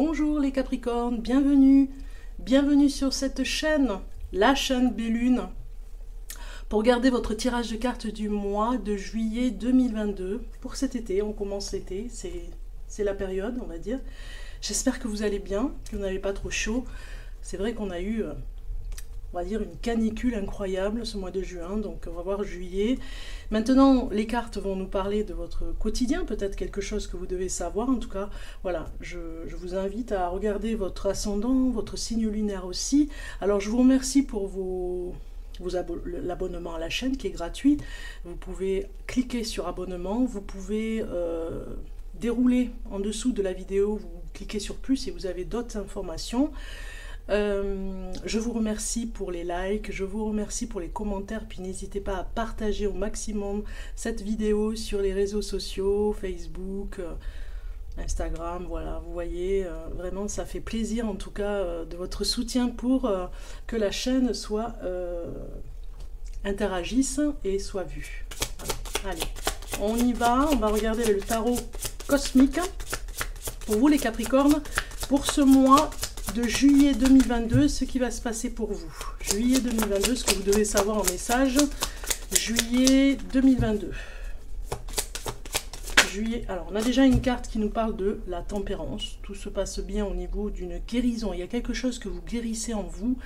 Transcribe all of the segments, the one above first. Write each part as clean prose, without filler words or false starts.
Bonjour les Capricornes, bienvenue sur cette chaîne, la chaîne Bellune, pour regarder votre tirage de cartes du mois de juillet 2022. Pour cet été, on commence l'été, c'est la période, on va dire. J'espère que vous allez bien, que vous n'avez pas trop chaud. C'est vrai qu'on a eu, on va dire, une canicule incroyable ce mois de juin, donc on va voir juillet. Maintenant, les cartes vont nous parler de votre quotidien, peut-être quelque chose que vous devez savoir. En tout cas, voilà, je vous invite à regarder votre ascendant, votre signe lunaire aussi. Alors, je vous remercie pour l'abonnement à la chaîne qui est gratuit. Vous pouvez cliquer sur abonnement, vous pouvez dérouler en dessous de la vidéo, vous cliquez sur plus et vous avez d'autres informations. Je vous remercie pour les likes, je vous remercie pour les commentaires, puis n'hésitez pas à partager au maximum cette vidéo sur les réseaux sociaux, Facebook, Instagram, voilà, vous voyez, vraiment ça fait plaisir en tout cas de votre soutien pour que la chaîne soit interagisse et soit vue. Voilà. Allez, on y va, on va regarder le tarot cosmique pour vous les Capricornes, pour ce mois de juillet 2022, ce qui va se passer pour vous. Juillet 2022, ce que vous devez savoir en message. Juillet 2022. Juillet, alors on a déjà une carte qui nous parle de la tempérance. Tout se passe bien au niveau d'une guérison. Il y a quelque chose que vous guérissez en vous.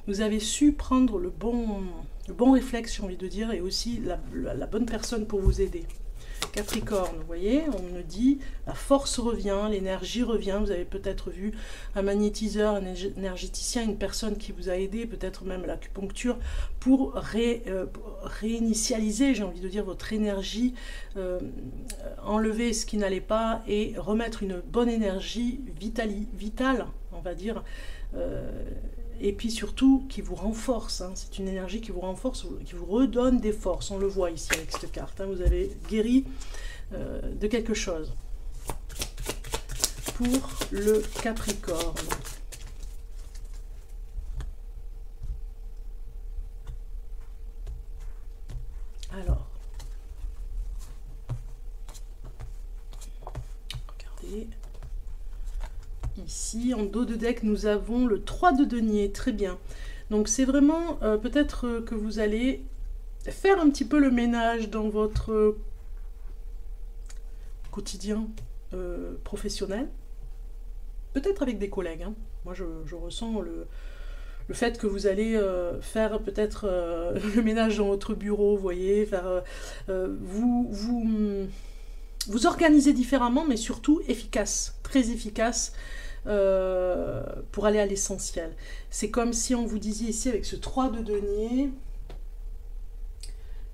Vous avez su prendre le bon réflexe, j'ai envie de dire, et aussi la bonne personne pour vous aider. Capricorne, vous voyez, on me dit la force revient, l'énergie revient. Vous avez peut-être vu un magnétiseur, un énergéticien, une personne qui vous a aidé, peut-être même l'acupuncture, pour réinitialiser, j'ai envie de dire, votre énergie, enlever ce qui n'allait pas et remettre une bonne énergie vitale, on va dire, et puis surtout qui vous renforce, hein. C'est une énergie qui vous renforce, qui vous redonne des forces, on le voit ici avec cette carte, hein. Vous avez guéri de quelque chose. Pour le Capricorne. Alors, regardez. Ici, en dos de deck, nous avons le 3 de denier, très bien. Donc c'est vraiment, peut-être que vous allez faire un petit peu le ménage dans votre quotidien professionnel. Peut-être avec des collègues, hein. Moi, je ressens le fait que vous allez faire peut-être le ménage dans votre bureau, vous voyez, faire, vous organiser différemment, mais surtout efficace, très efficace, pour aller à l'essentiel. C'est comme si on vous disait ici avec ce 3 de denier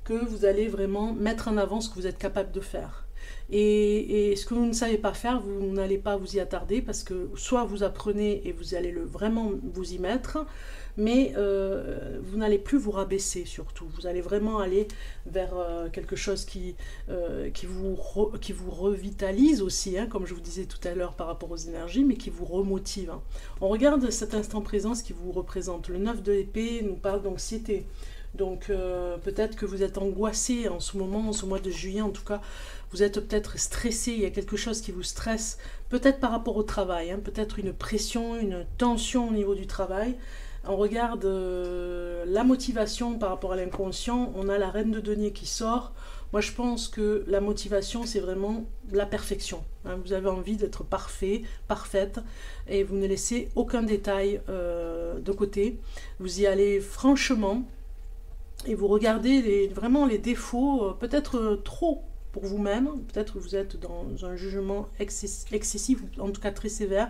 que vous allez vraiment mettre en avant ce que vous êtes capable de faire. Et ce que vous ne savez pas faire, vous n'allez pas vous y attarder parce que soit vous apprenez et vous allez vraiment vous y mettre, mais vous n'allez plus vous rabaisser surtout. Vous allez vraiment aller vers quelque chose qui vous revitalise aussi, hein, comme je vous disais tout à l'heure par rapport aux énergies, mais qui vous remotive, hein. On regarde cet instant présent, ce qui vous représente. Le 9 de l'épée nous parle d'anxiété. Donc peut-être que vous êtes angoissé en ce moment, en ce mois de juillet en tout cas, vous êtes peut-être stressé, il y a quelque chose qui vous stresse, peut-être par rapport au travail, hein, peut-être une pression, une tension au niveau du travail. On regarde la motivation par rapport à l'inconscient, on a la reine de denier qui sort. Moi je pense que la motivation c'est vraiment la perfection, hein. Vous avez envie d'être parfait, parfaite, et vous ne laissez aucun détail de côté, vous y allez franchement. Et vous regardez vraiment les défauts, peut-être trop pour vous-même, peut-être que vous êtes dans un jugement excessif, ou en tout cas très sévère,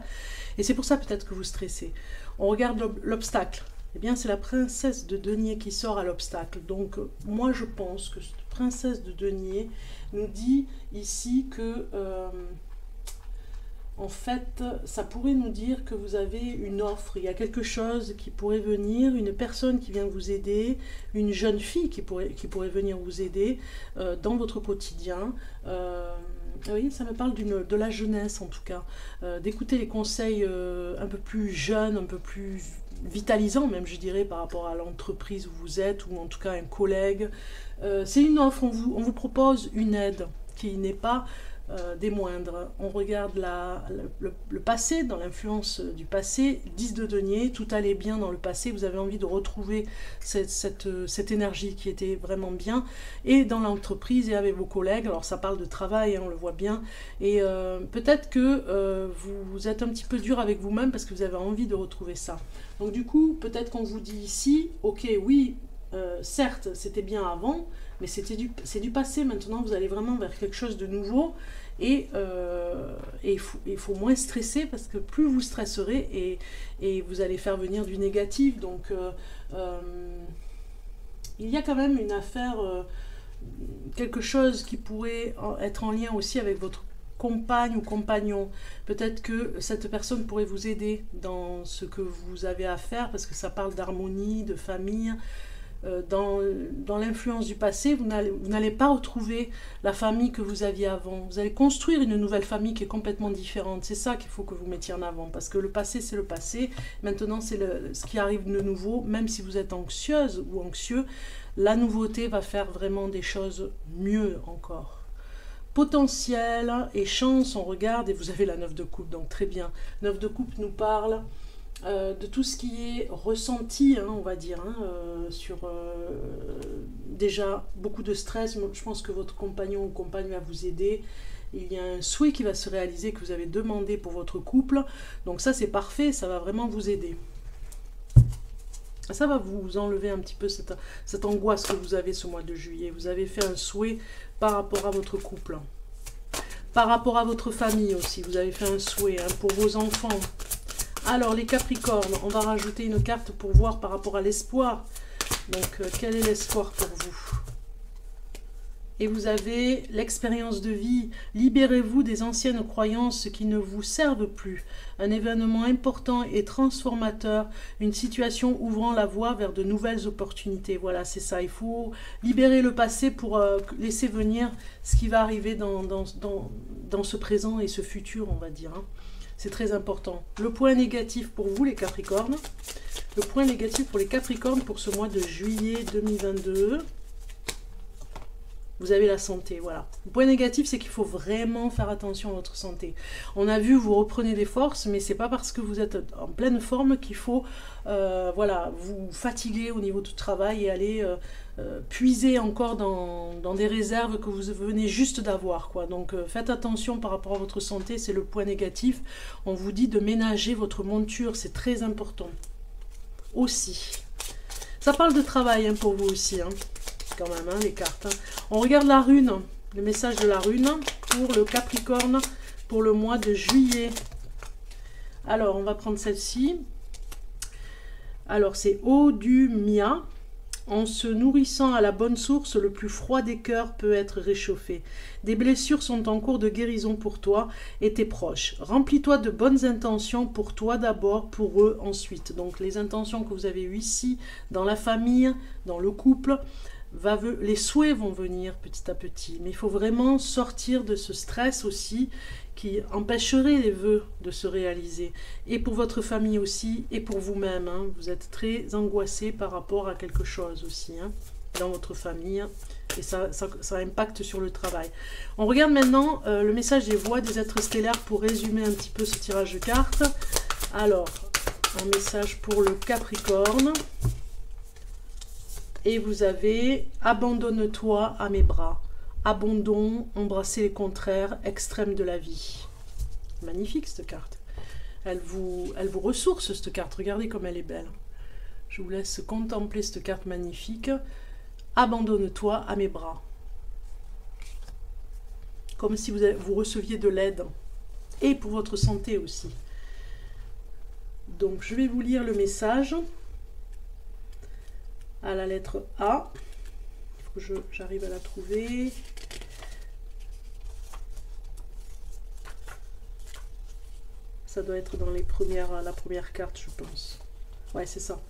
et c'est pour ça peut-être que vous stressez. On regarde l'obstacle, eh bien c'est la princesse de denier qui sort à l'obstacle. Donc moi je pense que cette princesse de denier nous dit ici que en fait, ça pourrait nous dire que vous avez une offre, il y a quelque chose qui pourrait venir, une personne qui vient vous aider, une jeune fille qui pourrait venir vous aider dans votre quotidien. Oui, ça me parle de la jeunesse en tout cas, d'écouter les conseils un peu plus jeunes, un peu plus vitalisants même je dirais par rapport à l'entreprise où vous êtes, ou en tout cas un collègue. C'est une offre, on vous propose une aide qui n'est pas des moindres. On regarde le passé, dans l'influence du passé, 10 de denier, tout allait bien dans le passé, vous avez envie de retrouver cette énergie qui était vraiment bien, et dans l'entreprise et avec vos collègues, alors ça parle de travail, hein, on le voit bien, et peut-être que vous êtes un petit peu dur avec vous-même parce que vous avez envie de retrouver ça. Donc du coup, peut-être qu'on vous dit ici, ok, oui, certes, c'était bien avant, mais c'est du passé. Maintenant, vous allez vraiment vers quelque chose de nouveau. Et il faut moins stresser parce que plus vous stresserez et vous allez faire venir du négatif. Donc, il y a quand même une affaire, quelque chose qui pourrait être en lien aussi avec votre compagne ou compagnon. Peut-être que cette personne pourrait vous aider dans ce que vous avez à faire parce que ça parle d'harmonie, de famille. Dans l'influence du passé, vous n'allez pas retrouver la famille que vous aviez avant. Vous allez construire une nouvelle famille qui est complètement différente. C'est ça qu'il faut que vous mettiez en avant. Parce que le passé, c'est le passé. Maintenant, c'est ce qui arrive de nouveau. Même si vous êtes anxieuse ou anxieux, la nouveauté va faire vraiment des choses mieux encore. Potentiel et chance, on regarde. Et vous avez la 9 de coupe, donc très bien. 9 de coupe nous parle de tout ce qui est ressenti, hein, on va dire, hein, sur déjà beaucoup de stress. Je pense que votre compagnon ou compagne va vous aider. Il y a un souhait qui va se réaliser que vous avez demandé pour votre couple. Donc ça, c'est parfait, ça va vraiment vous aider. Ça va vous enlever un petit peu cette angoisse que vous avez ce mois de juillet. Vous avez fait un souhait par rapport à votre couple. Par rapport à votre famille aussi, vous avez fait un souhait, hein, pour vos enfants. Alors, les Capricornes, on va rajouter une carte pour voir par rapport à l'espoir. Donc, quel est l'espoir pour vous? Et vous avez l'expérience de vie. Libérez-vous des anciennes croyances qui ne vous servent plus. Un événement important et transformateur. Une situation ouvrant la voie vers de nouvelles opportunités. Voilà, c'est ça. Il faut libérer le passé pour laisser venir ce qui va arriver dans ce présent et ce futur, on va dire, hein. C'est très important. Le point négatif pour vous, les Capricornes. Le point négatif pour les Capricornes pour ce mois de juillet 2022. Vous avez la santé, voilà. Le point négatif, c'est qu'il faut vraiment faire attention à votre santé. On a vu, vous reprenez des forces, mais c'est pas parce que vous êtes en pleine forme qu'il faut voilà, vous fatiguer au niveau du travail et aller puiser encore dans des réserves que vous venez juste d'avoir, quoi. Donc faites attention par rapport à votre santé, c'est le point négatif. On vous dit de ménager votre monture, c'est très important. Aussi. Ça parle de travail, hein, pour vous aussi, hein. Quand même, hein, les cartes. Hein. On regarde la rune, le message de la rune pour le Capricorne pour le mois de juillet. Alors, on va prendre celle-ci. Alors, c'est eau du Mia. En se nourrissant à la bonne source, le plus froid des cœurs peut être réchauffé. Des blessures sont en cours de guérison pour toi et tes proches. Remplis-toi de bonnes intentions pour toi d'abord, pour eux ensuite. Donc, les intentions que vous avez eues ici, dans la famille, dans le couple, les souhaits vont venir petit à petit, mais il faut vraiment sortir de ce stress aussi qui empêcherait les vœux de se réaliser, et pour votre famille aussi, et pour vous-même, hein. Vous êtes très angoissé par rapport à quelque chose aussi, hein, dans votre famille, et ça impacte sur le travail. On regarde maintenant le message des voix des êtres stellaires pour résumer un petit peu ce tirage de cartes. Alors, un message pour le Capricorne. Et vous avez « Abandonne-toi à mes bras ». Abandon, embrasser les contraires, extrêmes de la vie. Magnifique cette carte. Elle vous ressource cette carte. Regardez comme elle est belle. Je vous laisse contempler cette carte magnifique. Abandonne-toi à mes bras. Comme si vous receviez de l'aide. Et pour votre santé aussi. Donc je vais vous lire le message. À la lettre A. Il faut que j'arrive à la trouver. Ça doit être dans la première carte, je pense. Ouais, c'est ça.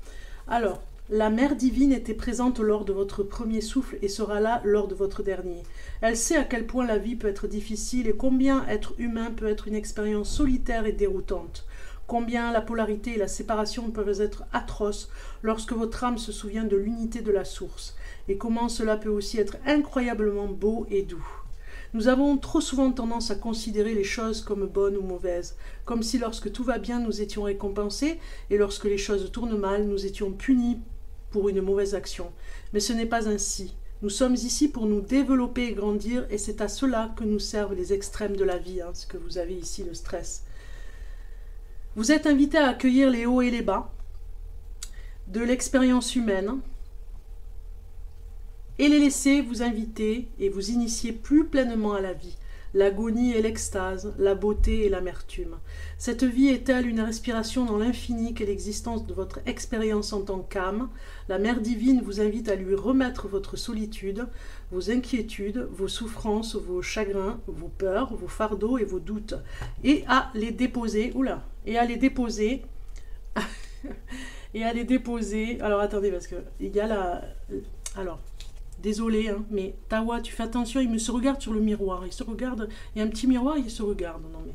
Alors, la mère divine était présente lors de votre premier souffle et sera là lors de votre dernier. Elle sait à quel point la vie peut être difficile et combien être humain peut être une expérience solitaire et déroutante. Combien la polarité et la séparation peuvent être atroces lorsque votre âme se souvient de l'unité de la source, et comment cela peut aussi être incroyablement beau et doux. Nous avons trop souvent tendance à considérer les choses comme bonnes ou mauvaises, comme si lorsque tout va bien, nous étions récompensés, et lorsque les choses tournent mal, nous étions punis pour une mauvaise action. Mais ce n'est pas ainsi. Nous sommes ici pour nous développer et grandir, et c'est à cela que nous servent les extrêmes de la vie, ce que vous avez ici, le stress. Vous êtes invité à accueillir les hauts et les bas de l'expérience humaine, et les laisser vous inviter et vous initier plus pleinement à la vie, l'agonie et l'extase, la beauté et l'amertume. Cette vie est-elle une respiration dans l'infini qu'est l'existence de votre expérience en tant qu'âme? La Mère divine vous invite à lui remettre votre solitude, vos inquiétudes, vos souffrances, vos chagrins, vos peurs, vos fardeaux et vos doutes, et à les déposer, alors attendez, parce que il y a la... Alors... Désolé, mais Tawa, tu fais attention, il se regarde sur le miroir. Il se regarde, il y a un petit miroir, il se regarde. Non, mais...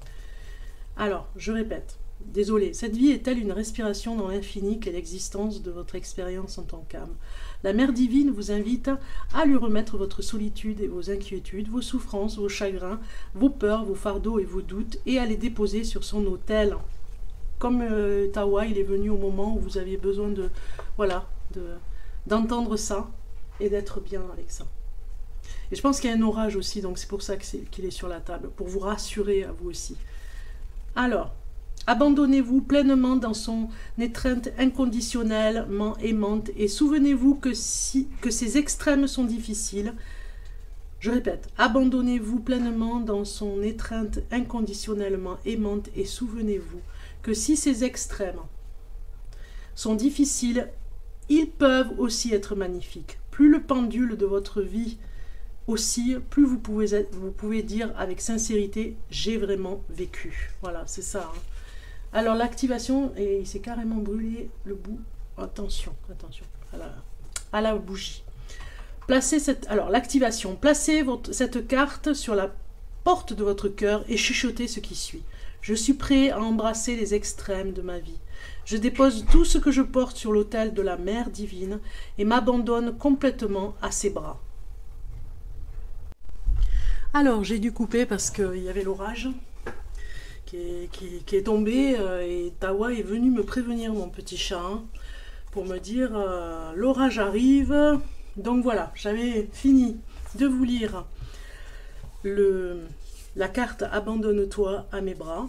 Alors, je répète. Désolé, cette vie est-elle une respiration dans l'infini qu'est l'existence de votre expérience en tant qu'âme? La Mère divine vous invite à lui remettre votre solitude et vos inquiétudes, vos souffrances, vos chagrins, vos peurs, vos fardeaux et vos doutes, et à les déposer sur son autel. Comme Tawa, il est venu au moment où vous aviez besoin de... Voilà, d'entendre ça. Et d'être bien avec ça. Et je pense qu'il y a un orage aussi, donc c'est pour ça qu'il est sur la table, pour vous rassurer à vous aussi. Alors, abandonnez-vous pleinement dans son étreinte inconditionnellement aimante, et souvenez-vous que ces extrêmes sont difficiles. Je répète, abandonnez-vous pleinement dans son étreinte inconditionnellement aimante, et souvenez-vous que si ces extrêmes sont difficiles, ils peuvent aussi être magnifiques. Plus le pendule de votre vie oscille, plus vous pouvez dire avec sincérité « j'ai vraiment vécu ». Voilà, c'est ça. Alors l'activation, et il s'est carrément brûlé le bout. Attention, attention, à la bougie. Alors l'activation, placez cette carte sur la porte de votre cœur et chuchotez ce qui suit. Je suis prêt à embrasser les extrêmes de ma vie. Je dépose tout ce que je porte sur l'autel de la Mère divine et m'abandonne complètement à ses bras. Alors, j'ai dû couper parce qu'il y avait l'orage qui est tombé et Tawa est venu me prévenir, mon petit chat, pour me dire l'orage arrive. Donc voilà, j'avais fini de vous lire la carte « Abandonne-toi à mes bras ».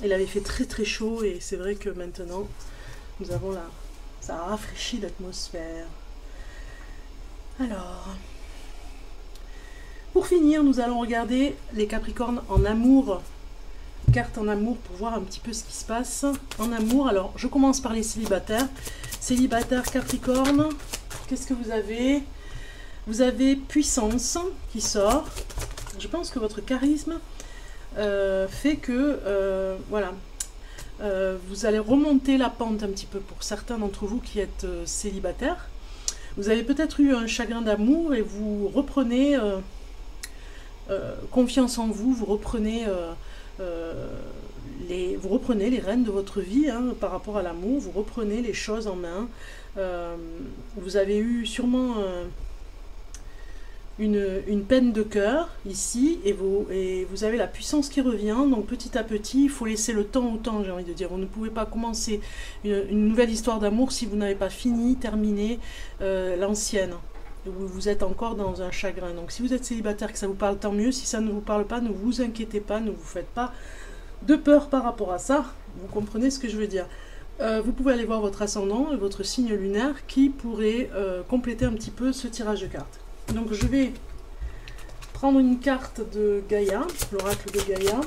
Il avait fait très très chaud et c'est vrai que maintenant, nous avons ça a rafraîchi l'atmosphère. Alors, pour finir, nous allons regarder les Capricornes en amour, carte en amour pour voir un petit peu ce qui se passe en amour. Alors, je commence par les célibataires. Célibataires Capricorne, qu'est-ce que vous avez? Vous avez puissance qui sort. Je pense que votre charisme fait que voilà, vous allez remonter la pente un petit peu pour certains d'entre vous qui êtes célibataires. Vous avez peut-être eu un chagrin d'amour et vous reprenez confiance en vous, vous reprenez les rênes de votre vie par rapport à l'amour, vous reprenez les choses en main. Vous avez eu sûrement une peine de cœur ici et vous avez la puissance qui revient, donc petit à petit il faut laisser le temps au temps, j'ai envie de dire. Vous ne pouvez pas commencer une nouvelle histoire d'amour si vous n'avez pas terminé l'ancienne. Vous êtes encore dans un chagrin. Donc si vous êtes célibataire, que ça vous parle, tant mieux. Si ça ne vous parle pas, ne vous inquiétez pas, ne vous faites pas de peur par rapport à ça. Vous comprenez ce que je veux dire. Vous pouvez aller voir votre ascendant et votre signe lunaire qui pourrait compléter un petit peu ce tirage de cartes. Donc je vais prendre une carte de Gaïa, l'oracle de Gaïa.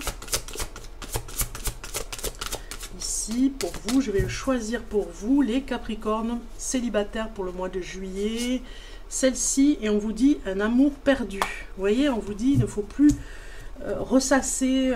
Ici, pour vous, je vais le choisir pour vous, les Capricornes célibataires pour le mois de juillet. Celle-ci, et on vous dit un amour perdu. Vous voyez, on vous dit il ne faut plus ressasser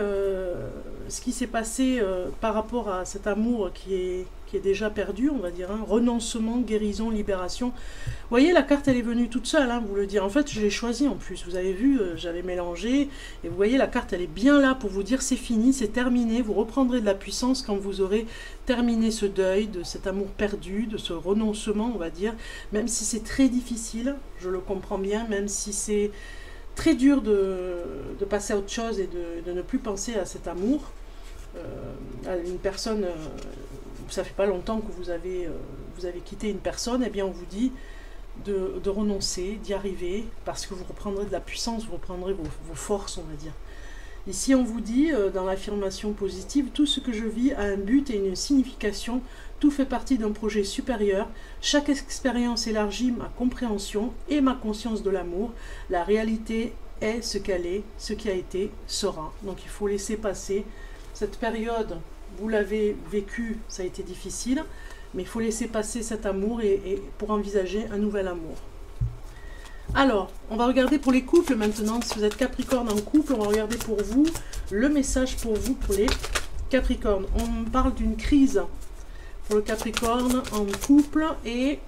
ce qui s'est passé par rapport à cet amour qui est déjà perdu, on va dire, renoncement, guérison, libération. Vous voyez, la carte, elle est venue toute seule, vous le dire. En fait, je l'ai choisie en plus, vous avez vu, j'avais mélangé, et vous voyez, la carte, elle est bien là pour vous dire c'est fini, c'est terminé, vous reprendrez de la puissance quand vous aurez terminé ce deuil, de cet amour perdu, de ce renoncement, on va dire, même si c'est très difficile, je le comprends bien, même si c'est très dur de passer à autre chose et de ne plus penser à cet amour. À une personne, ça fait pas longtemps que vous avez quitté une personne, et bien on vous dit de renoncer, d'y arriver, parce que vous reprendrez de la puissance, vous reprendrez vos forces, on va dire. Ici on vous dit, dans l'affirmation positive, tout ce que je vis a un but et une signification, tout fait partie d'un projet supérieur, chaque expérience élargit ma compréhension et ma conscience de l'amour, la réalité est ce qu'elle est, ce qui a été sera. Donc il faut laisser passer cette période, vous l'avez vécu, ça a été difficile, mais il faut laisser passer cet amour et pour envisager un nouvel amour. Alors, on va regarder pour les couples maintenant. Si vous êtes Capricorne en couple, on va regarder pour vous le message pour vous, pour les Capricornes. On parle d'une crise pour le Capricorne en couple et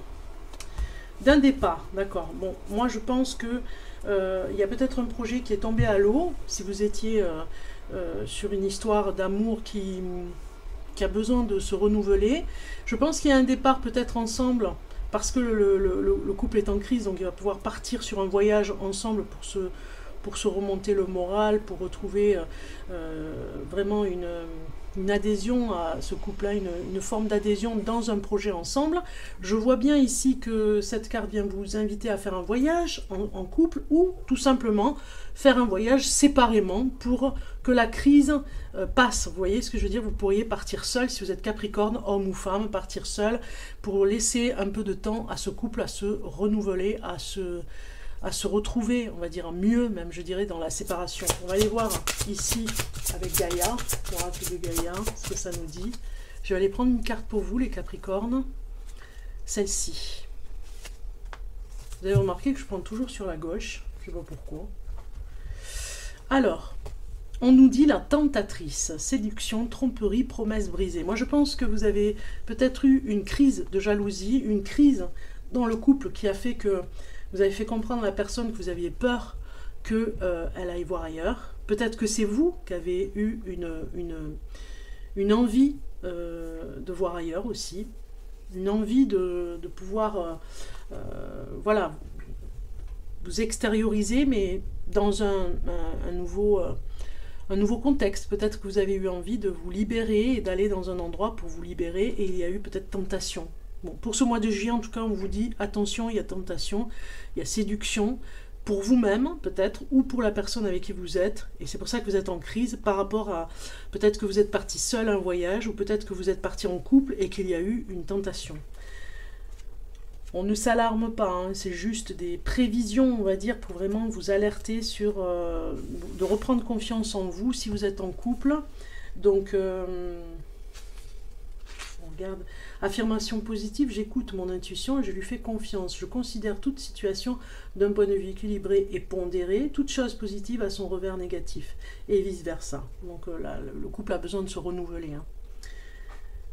d'un départ. D'accord. Bon, moi je pense que il y a peut-être un projet qui est tombé à l'eau. Si vous étiez sur une histoire d'amour qui a besoin de se renouveler, je pense qu'il y a un départ peut-être ensemble. Parce que le couple est en crise, donc il va pouvoir partir sur un voyage ensemble pour se remonter le moral, pour retrouver vraiment une adhésion à ce couple-là, une forme d'adhésion dans un projet ensemble. Je vois bien ici que cette carte vient vous inviter à faire un voyage en couple ou tout simplement faire un voyage séparément pour que la crise passe. Vous voyez ce que je veux dire? Vous pourriez partir seul, si vous êtes Capricorne, homme ou femme, partir seul pour laisser un peu de temps à ce couple à se renouveler, à se retrouver, on va dire mieux même, je dirais, dans la séparation. On va aller voir ici avec Gaïa, l'oracle de Gaïa, ce que ça nous dit. Je vais aller prendre une carte pour vous, les Capricornes, celle-ci. Vous avez remarqué que je prends toujours sur la gauche, je ne sais pas pourquoi. Alors, on nous dit la tentatrice, séduction, tromperie, promesse brisée. Moi, je pense que vous avez peut-être eu une crise de jalousie, une crise dans le couple qui a fait que vous avez fait comprendre à la personne que vous aviez peur qu'elle aille voir ailleurs. Peut-être que c'est vous qui avez eu une envie de voir ailleurs aussi, une envie de pouvoir voilà, vous extérioriser, mais dans un nouveau contexte. Peut-être que vous avez eu envie de vous libérer et d'aller dans un endroit pour vous libérer, et il y a eu peut-être tentation. Bon, pour ce mois de juillet, en tout cas, on vous dit attention, il y a tentation, il y a séduction, pour vous-même peut-être, ou pour la personne avec qui vous êtes, et c'est pour ça que vous êtes en crise par rapport à, peut-être que vous êtes parti seul à un voyage, ou peut-être que vous êtes parti en couple et qu'il y a eu une tentation. On ne s'alarme pas, hein, c'est juste des prévisions, on va dire, pour vraiment vous alerter sur de reprendre confiance en vous si vous êtes en couple. Donc, on regarde. Affirmation positive, j'écoute mon intuition et je lui fais confiance. Je considère toute situation d'un point de vue équilibré et pondéré. Toute chose positive a son revers négatif et vice-versa. Donc là, le couple a besoin de se renouveler, hein.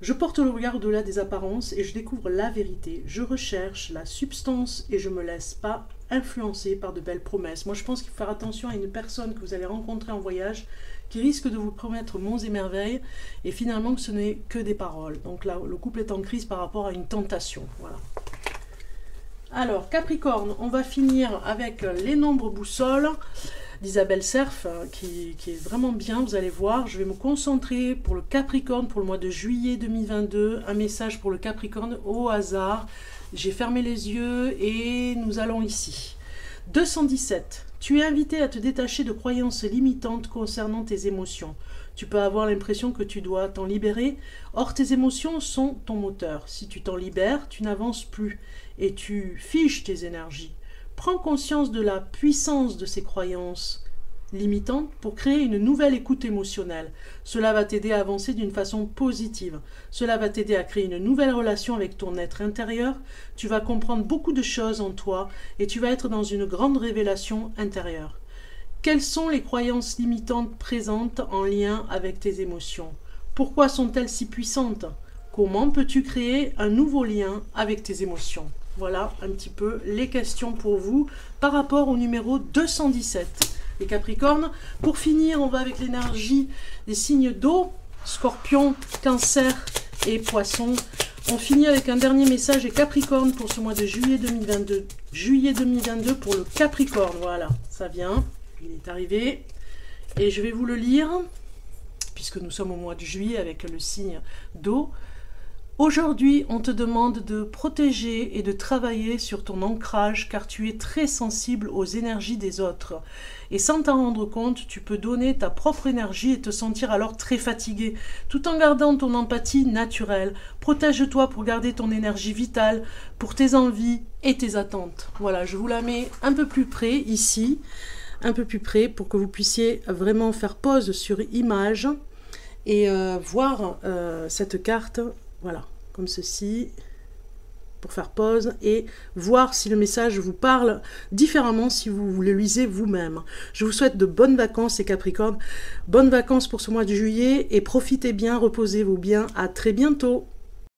Je porte le regard au-delà des apparences et je découvre la vérité. Je recherche la substance et je ne me laisse pas influencer par de belles promesses. Moi, je pense qu'il faut faire attention à une personne que vous allez rencontrer en voyage qui risque de vous promettre monts et merveilles et finalement que ce n'est que des paroles. Donc là, le couple est en crise par rapport à une tentation. Voilà. Alors, Capricorne, on va finir avec les nombres boussoles d'Isabelle Serf, qui est vraiment bien, vous allez voir. Je vais me concentrer pour le Capricorne pour le mois de juillet 2022. Un message pour le Capricorne au hasard. J'ai fermé les yeux et nous allons ici. 217. Tu es invité à te détacher de croyances limitantes concernant tes émotions. Tu peux avoir l'impression que tu dois t'en libérer. Or, tes émotions sont ton moteur. Si tu t'en libères, tu n'avances plus et tu figes tes énergies. Prends conscience de la puissance de ces croyances limitantes pour créer une nouvelle écoute émotionnelle. Cela va t'aider à avancer d'une façon positive. Cela va t'aider à créer une nouvelle relation avec ton être intérieur. Tu vas comprendre beaucoup de choses en toi et tu vas être dans une grande révélation intérieure. Quelles sont les croyances limitantes présentes en lien avec tes émotions? Pourquoi sont-elles si puissantes? Comment peux-tu créer un nouveau lien avec tes émotions? Voilà un petit peu les questions pour vous par rapport au numéro 217. Les Capricornes, pour finir, on va avec l'énergie des signes d'eau, Scorpion, Cancer et Poisson. On finit avec un dernier message des Capricornes pour ce mois de juillet 2022. Juillet 2022 pour le Capricorne, voilà, ça vient. Il est arrivé. Et je vais vous le lire, puisque nous sommes au mois de juillet avec le signe d'eau. Aujourd'hui, on te demande de protéger et de travailler sur ton ancrage car tu es très sensible aux énergies des autres. Et sans t'en rendre compte, tu peux donner ta propre énergie et te sentir alors très fatigué, tout en gardant ton empathie naturelle. Protège-toi pour garder ton énergie vitale, pour tes envies et tes attentes. Voilà, je vous la mets un peu plus près ici, un peu plus près pour que vous puissiez vraiment faire pause sur image et voir cette carte. Voilà, comme ceci, pour faire pause et voir si le message vous parle différemment si vous le lisez vous-même. Je vous souhaite de bonnes vacances les Capricornes, bonnes vacances pour ce mois de juillet et profitez bien, reposez-vous bien, à très bientôt.